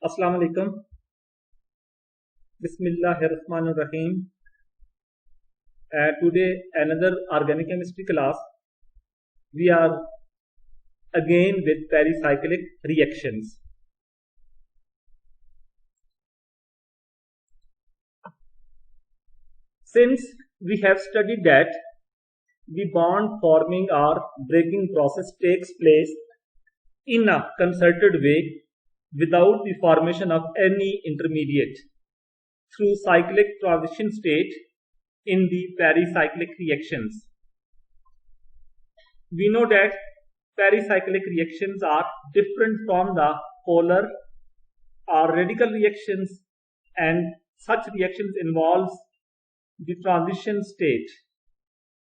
Assalamu alaikum. Bismillahirrahmanirrahim. Today, another organic chemistry class. We are again with pericyclic reactions. Since we have studied that the bond forming or breaking process takes place in a concerted way without the formation of any intermediate through cyclic transition state in the pericyclic reactions. We know that pericyclic reactions are different from the polar or radical reactions, and such reactions involves the transition state.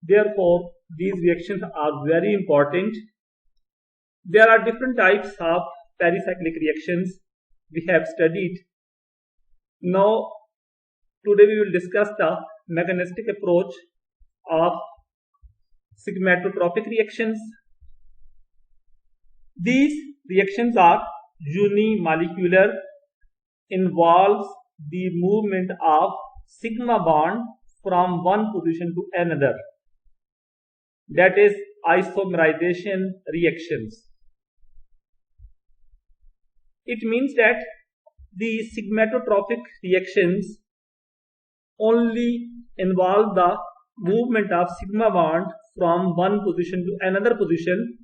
Therefore, these reactions are very important. There are different types of pericyclic reactions we have studied. Now, today we will discuss the mechanistic approach of sigmatotropic reactions. These reactions are unimolecular, involves the movement of sigma bond from one position to another. That is isomerization reactions. It means that the sigmatotropic reactions only involve the movement of sigma bond from one position to another position.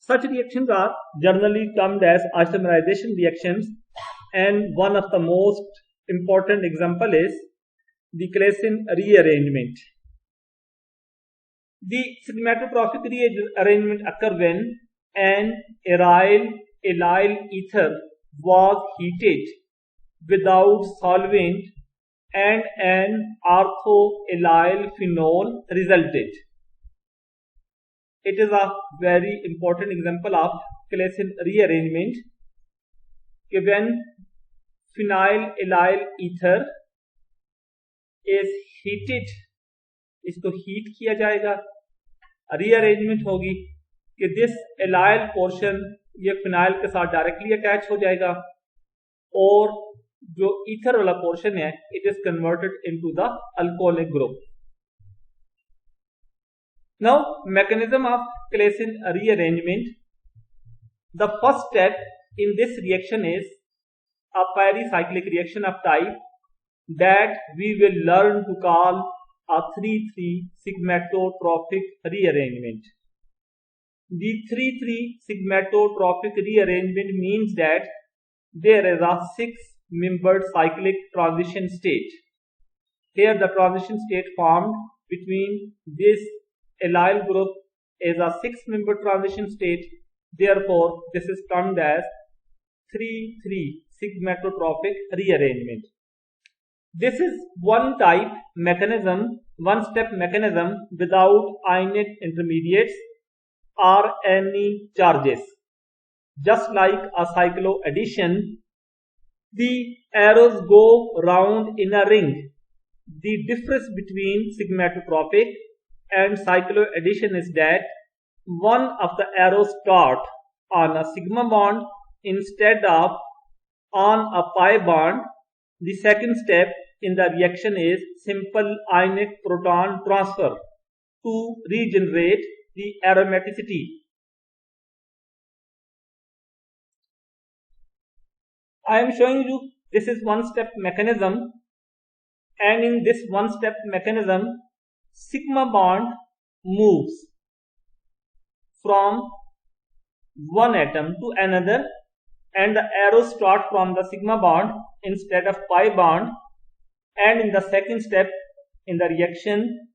Such reactions are generally termed as isomerization reactions, and one of the most important example is the Claisen rearrangement. The sigmatotropic rearrangement occurs when an aryl ether was heated without solvent and an orthoallyl phenol resulted. It is a very important example of Claisen rearrangement. When phenylallyl ether is heated, इसको heat किया जाएगा, rearrangement होगी कि this allyl portion ये phenyl के साथ directly attach हो जाएगा और जो ईथर वाला पोर्शन है it is converted into the alcoholic group. Now, mechanism of Claisen rearrangement. The first step in this reaction is a pericyclic reaction of type that we will learn to call a 3,3 sigmatotropic rearrangement. The 3,3 sigmatotropic rearrangement means that there is a 6-membered cyclic transition state. Here the transition state formed between this allyl group is a 6-membered transition state. Therefore, this is termed as 3,3 sigmatotropic rearrangement. This is one type mechanism, one-step mechanism without ionic intermediates or any charges. Just like a cycloaddition, the arrows go round in a ring. The difference between sigmatotropic and cycloaddition is that one of the arrows start on a sigma bond instead of on a pi bond. The second step in the reaction is simple ionic proton transfer to regenerate the aromaticity. I am showing you this is one-step mechanism, and in this one-step mechanism, sigma bond moves from one atom to another, and the arrows start from the sigma bond instead of pi bond. And in the second step in the reaction,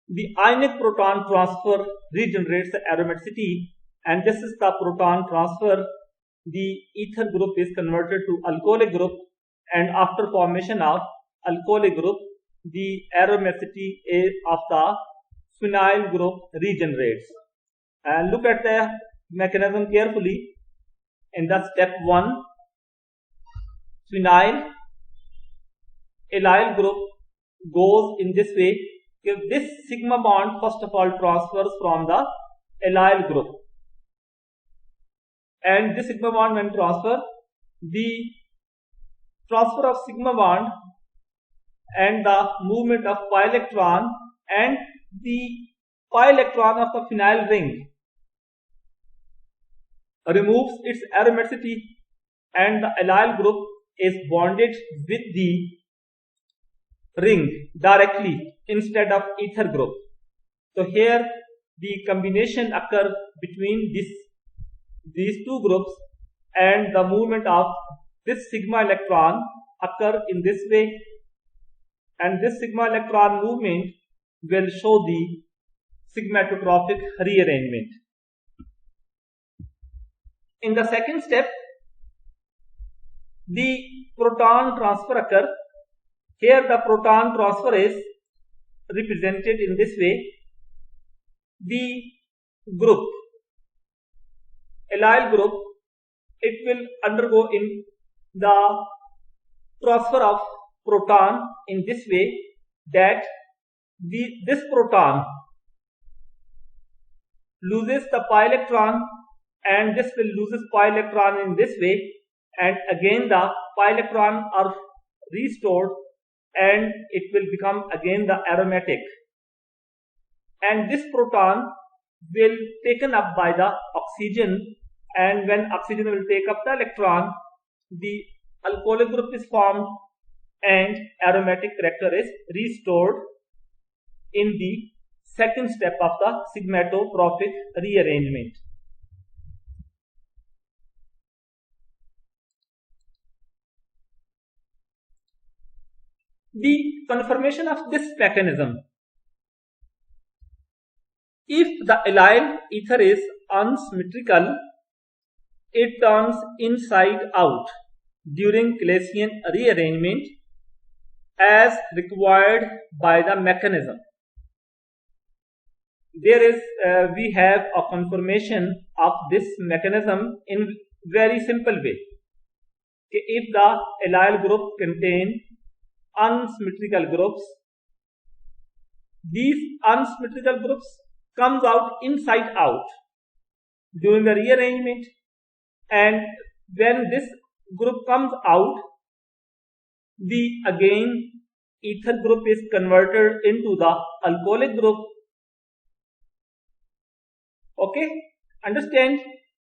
the ionic proton transfer regenerates the aromaticity, and this is the proton transfer. The ether group is converted to alcoholic group, and after formation of alcoholic group, the aromaticity of the phenyl group regenerates. And look at the mechanism carefully. In the step 1, phenyl allyl group goes in this way. If this sigma bond first of all transfers from the allyl group, and this sigma bond when transfer, the transfer of sigma bond and the movement of pi electron and the pi electron of the phenyl ring removes its aromaticity and the allyl group is bonded with the ring directly instead of ether group. So here the combination occurs between these two groups and the movement of this sigma electron occur in this way, and this sigma electron movement will show the sigmatotropic rearrangement. In the second step, the proton transfer occurs. Here the proton transfer is represented in this way. The group, allyl group, it will undergo in the transfer of proton in this way that this proton loses the pi electron and this will loses pi electron in this way, and again the pi electron are restored and it will become again the aromatic, and this proton will taken up by the oxygen, and when oxygen will take up the electron, the alcoholic group is formed and aromatic character is restored in the second step of the sigmatotropic rearrangement. The confirmation of this mechanism: if the allyl ether is unsymmetrical, it turns inside out during Claisian rearrangement as required by the mechanism. We have a confirmation of this mechanism in very simple way. If the allyl group contain unsymmetrical groups, these unsymmetrical groups comes out inside out during the rearrangement, and when this group comes out, the again ether group is converted into the alcoholic group. Okay, understand?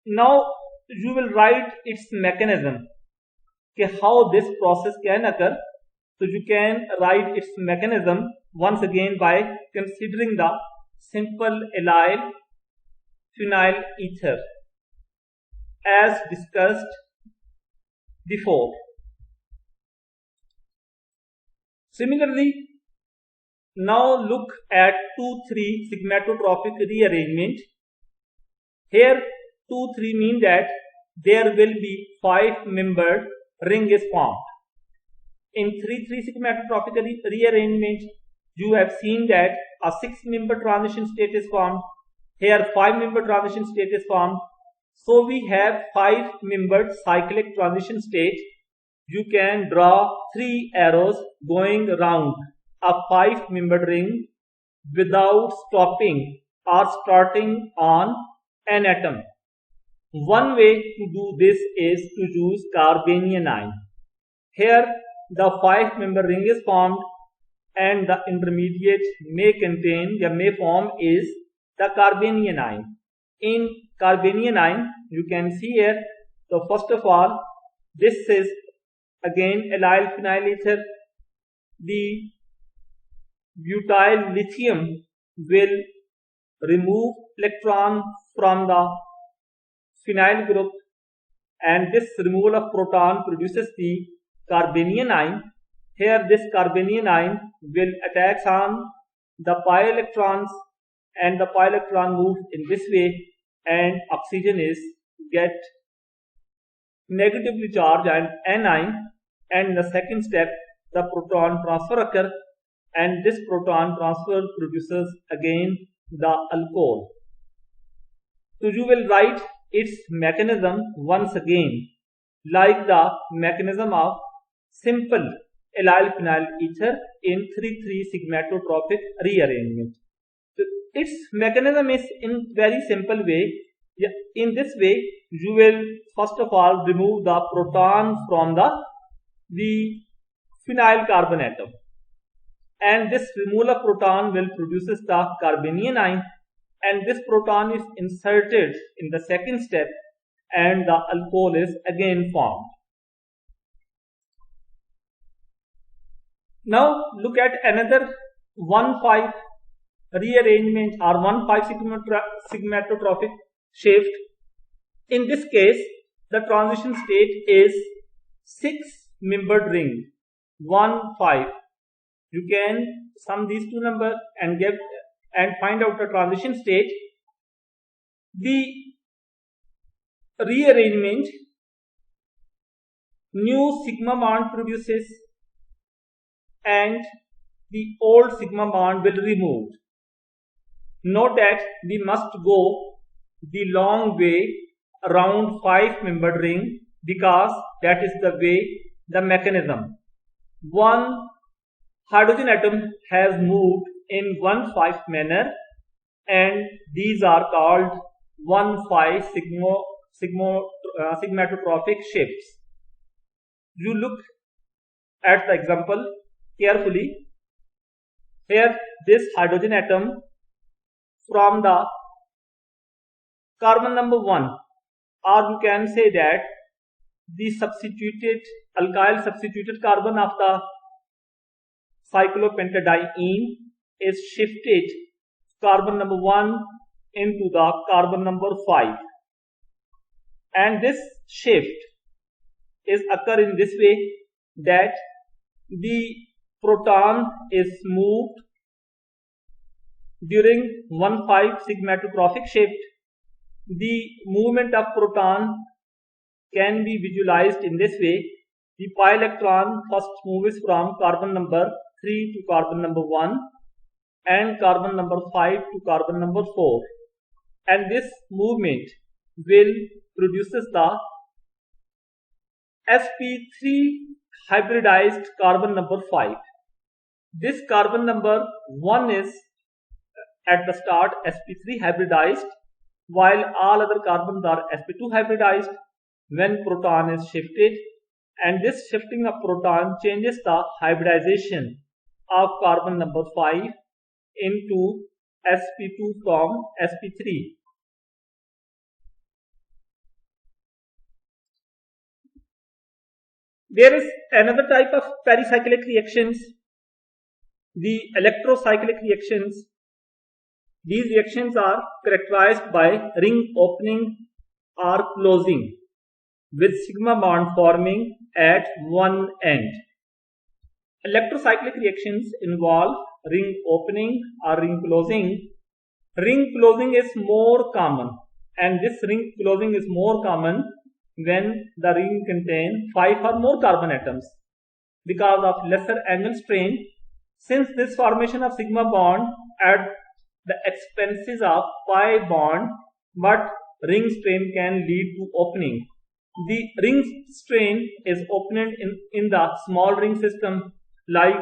Now you will write its mechanism, how this process can occur. So you can write its mechanism once again by considering the simple allyl phenyl ether as discussed before. Similarly, now look at 2,3 sigmatotropic rearrangement. Here 2,3 mean that there will be 5-membered ring is formed. In 3,3 sigmatotropic rearrangement, you have seen that a 6-member transition state is formed. Here 5-member transition state is formed. So we have 5-membered cyclic transition state. You can draw 3 arrows going around a 5-membered ring without stopping or starting on an atom. One way to do this is to use carbanion ion. Here the 5-member ring is formed and the intermediate may form is the carbanion ion. In carbanion ion, you can see here, so first of all, this is again allyl phenyl ether. The butyl lithium will remove electron from the phenyl group, and this removal of proton produces the carbanion ion. Here this carbanion ion will attach on the pi electrons, and the pi electron moves in this way, and oxygen is get negatively charged and anion, and in the second step the proton transfer occurs, and this proton transfer produces again the alcohol. So you will write its mechanism once again like the mechanism of simple allyl phenyl ether in 3,3 sigmatotropic rearrangement. So its mechanism is in very simple way. In this way, you will first of all remove the proton from the the phenyl carbon atom, and this removal of proton will produces the carbanion ion, and this proton is inserted in the second step and the alcohol is again formed. Now look at another 1,5 rearrangement or 1,5 sigmatotrophic shift. In this case, the transition state is 6-membered ring, 1,5. You can sum these two numbers and find out the transition state. The rearrangement, new sigma bond produces and the old sigma bond will be removed. Note that we must go the long way around 5-membered ring because that is the way, the mechanism. One hydrogen atom has moved in 1,5 manner and these are called 1,5 sigmatotrophic shifts. You look at the example carefully. Here this hydrogen atom from the carbon number 1, or you can say that the alkyl substituted carbon of the cyclopentadiene is shifted carbon number 1 into the carbon number 5, and this shift is occur in this way that the proton is moved during 1,5 sigmatotrophic shift. The movement of proton can be visualized in this way. The pi electron first moves from carbon number 3 to carbon number 1 and carbon number 5 to carbon number 4, and this movement will produces the sp3 hybridized carbon number 5. This carbon number 1 is at the start sp3 hybridized, while all other carbons are sp2 hybridized when proton is shifted, and this shifting of proton changes the hybridization of carbon number 5 into sp2 from sp3. There is another type of pericyclic reactions, the electrocyclic reactions. These reactions are characterized by ring opening or closing with sigma bond forming at one end. Electrocyclic reactions involve ring opening or ring closing. Ring closing is more common, and this ring closing is more common when the ring contains 5 or more carbon atoms because of lesser angle strain. Since this formation of sigma bond at the expenses of pi bond, but ring strain can lead to opening. The ring strain is opened in the small ring system like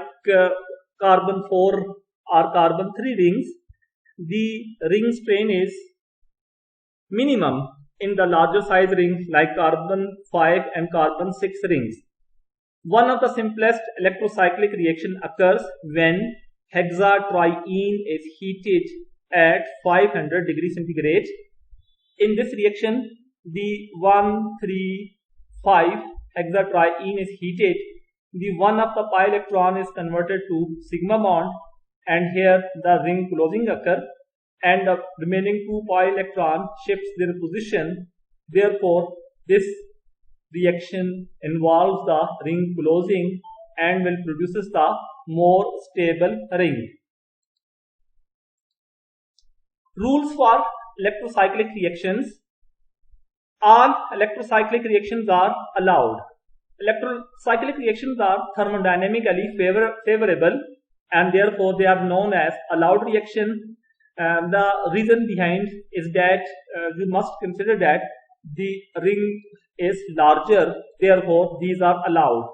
carbon 4 or carbon 3 rings. The ring strain is minimum in the larger size rings like carbon 5 and carbon 6 rings. One of the simplest electrocyclic reaction occurs when hexatriene is heated at 500 degrees centigrade. In this reaction, the 1,3,5 hexatriene is heated. The one of the pi electron is converted to sigma bond, and here the ring closing occurs, and the remaining 2 pi electron shifts their position. Therefore, this reaction involves the ring closing and will produces the more stable ring. Rules for electrocyclic reactions. All electrocyclic reactions are allowed. Electrocyclic reactions are thermodynamically favorable and therefore they are known as allowed reaction. The reason behind is that you must consider that the ring is larger, therefore these are allowed.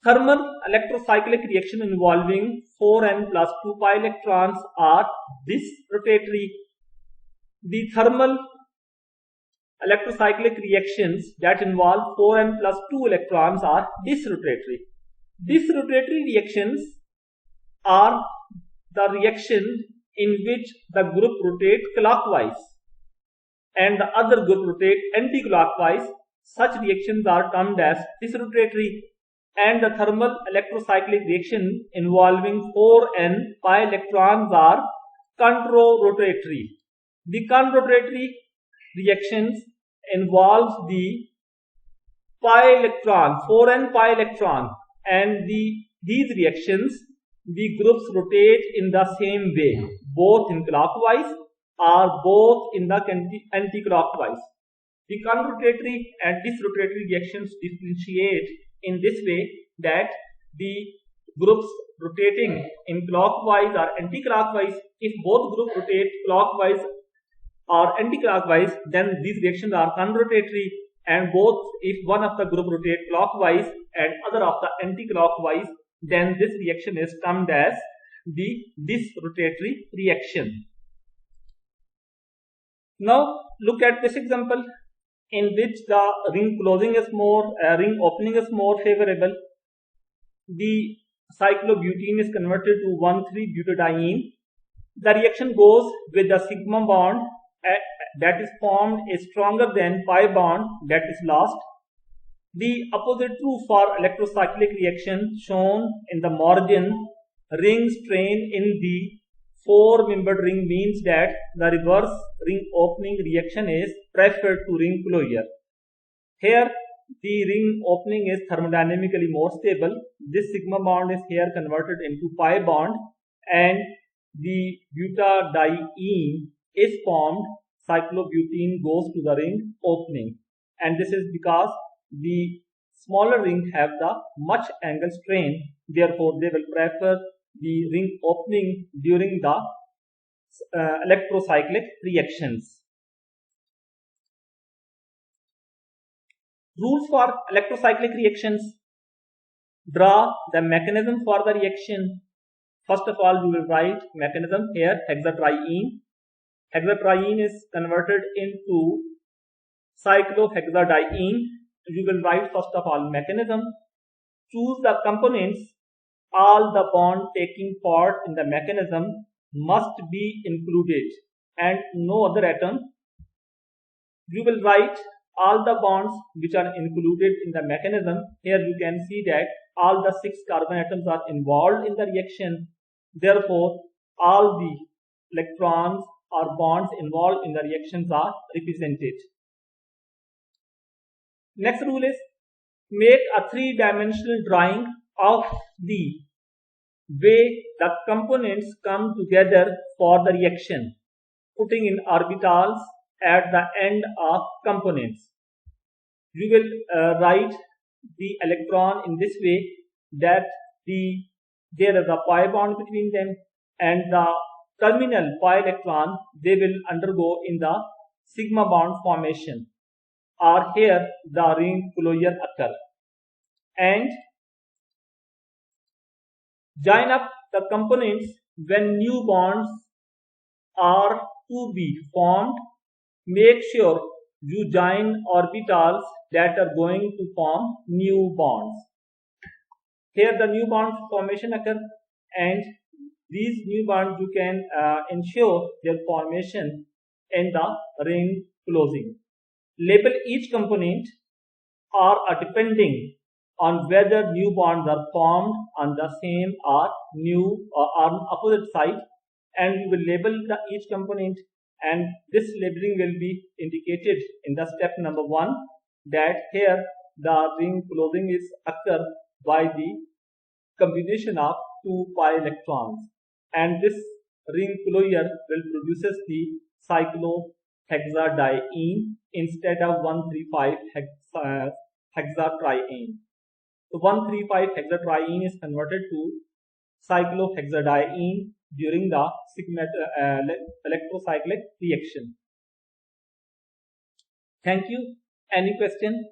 Thermal electrocyclic reaction involving 4n plus 2 pi electrons are disrotatory. The thermal electrocyclic reactions that involve 4n plus 2 electrons are disrotatory. Disrotatory reactions are the reaction in which the group rotate clockwise and the other group rotate anti-clockwise. Such reactions are termed as disrotatory. And the thermal electrocyclic reaction involving 4n pi electrons are controrotatory. The controrotatory reactions involves the pi electron, 4n pi electron, and these reactions, the groups rotate in the same way, both in clockwise or both in the anti-clockwise. The conrotatory and disrotatory reactions differentiate in this way that the groups rotating in clockwise or anti-clockwise, if both groups rotate clockwise or anti-clockwise, then these reactions are conrotatory, and both, if one of the group rotate clockwise and other of the anti-clockwise, then this reaction is termed as the disrotatory reaction. Now look at this example in which the ring closing is more, ring opening is more favorable. The cyclobutene is converted to 1,3-butadiene. The reaction goes with the sigma bond that is formed is stronger than pi bond that is lost. The opposite true for electrocyclic reaction shown in the margin. Ring strain in the 4-membered ring means that the reverse ring opening reaction is preferred to ring closure. Here the ring opening is thermodynamically more stable. This sigma bond is here converted into pi bond and the butadiene is formed. Cyclobutene goes to the ring opening, and this is because the smaller ring have the much angle strain, therefore they will prefer the ring opening during the electrocyclic reactions. Rules for electrocyclic reactions. Draw the mechanism for the reaction. First of all, we will write mechanism here, hexatriene. Hexatriene is converted into cyclohexadiene. We will write first of all mechanism. Choose the components. All the bond taking part in the mechanism must be included and no other atom. We will write all the bonds which are included in the mechanism. Here you can see that all the 6 carbon atoms are involved in the reaction. Therefore, all the electrons or bonds involved in the reactions are represented. Next rule is make a 3-dimensional drawing of the way the components come together for the reaction, putting in orbitals at the end of components. We will write the electron in this way that there is a pi bond between them, and the terminal pi electron they will undergo in the sigma bond formation, or here the ring closure occur, and join up the components when new bonds are to be formed. Make sure you join orbitals that are going to form new bonds. Here the new bond formation occur, and these new bonds you can ensure their formation in the ring closing. Label each component or depending on whether new bonds are formed on the same or new or on opposite side, and we will label each component, and this labeling will be indicated in the step number 1 that here the ring closing is occur by the combination of 2 pi electrons, and this ring closure will produces the cyclohexadiene instead of 1,3,5 hexatriene. So 1,3,5 hexatriene is converted to cyclohexadiene during the electrocyclic reaction. Thank you. Any question?